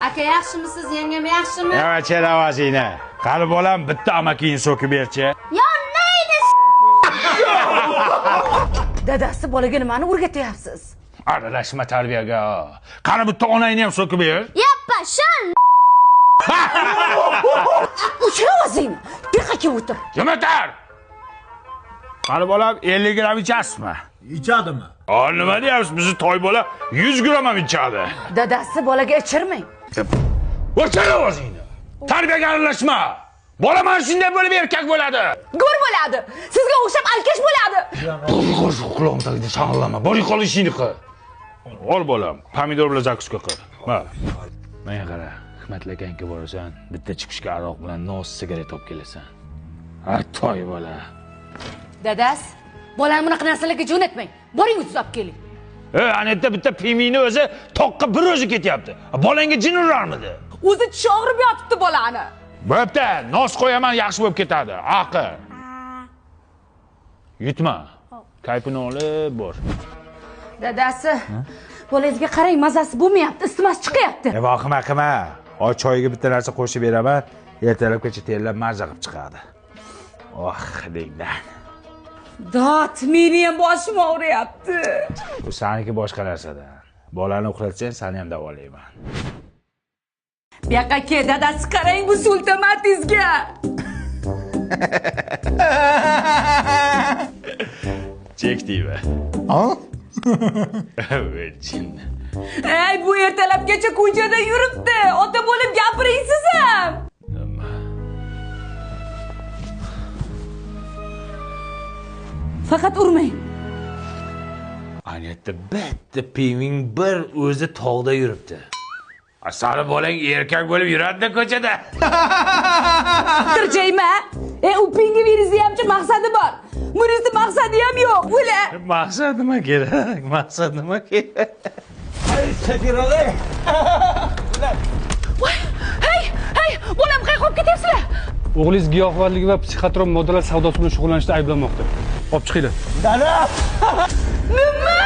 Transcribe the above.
Aka yaxshimisiz, yengam yaxshimi? Yavaş ovozingni. Qani bolam bitta amakingni so'kib berchi. Yonnaydi. Dadasi bolaga nimani o'rgatyapsiz? Aralashma tarbiyaga. Qani bitta onangni ham so'kib ber. Yappa, shan. O'chir ovozingni. Diqqatga o'tir. Kim o'tar? Qani bolam 50 gram ichasizmi? İçadımı? Nima deyapsiz? Bizni toy bola 100 gram ham ichadi. Dadasi bolaga ichirmang. O'chir ovozingni. Tarbiyaga aralashma. Bola mana shunday bo'lib erkak bo'ladi. Go'r bo'ladi. Sizga o'xshab alkash bo'ladi. Quloqim tagida shang'illama. Bor qol ishingni qil. Ol bolam, pomidor bilan zakuska qil. Mana. Menga qara, Hikmatli akanga borasan, bitta chiqishga aroq bilan nos sigaret olib kelasan. Toy bola. Dadas, bolani bunaqa narsalarga jo'natmang. Boring o'tib olib keling. Ana yerda bitta pimini o'zi toqqa bir o'zi ketyapti. Bolangga jin urarmidi? O'zi tishi og'rib yotibdi bolani. Bo'pti, nos qo'yaman, yaxshi bo'lib ketadi. Aqi. Yutma. Kaypini olib bor. Dadasi, bolangizga qarang, mazasi bo'lmayapti, isitmasi chiqyapti. Vohima qilma. Oy choyga bitta narsa qo'shib beraman, ertalabgacha terlab maza qilib chiqadi. Dengdan. Dot, meni ham boshim og'riyapti. Bu saniki boshqa narsadan. Bolani uxlatsang, seni ham davolayman. Bu yoqqa kel, dadasi qarang bu sultamatizga. Chekdiymi? Ha? Jin. Ey, bu ertalabgacha ko'chada yuribdi. Ota bo'lib gapiring siz ham. Faqat urmang. Aniyatda bitta piming bir o'zi tog'da yuribdi. Sari bolang erkak bo'lib yuradi ko'chada. Tirjayma. U pinga verizi hamcha maqsadi bor. Bunisi maqsadi ham yo'q. Bo'la. Maqsad nima kerak? Maqsad nima kerak? Sakiralı. Hey, bolam qayerga olib ketyapsizlar? O'g'lingiz giyohvandlik va psixotrop moddalar savdosi bilan shug'ullanishda ayblanmoqda. Olib chiqinglar. Dada. Nima?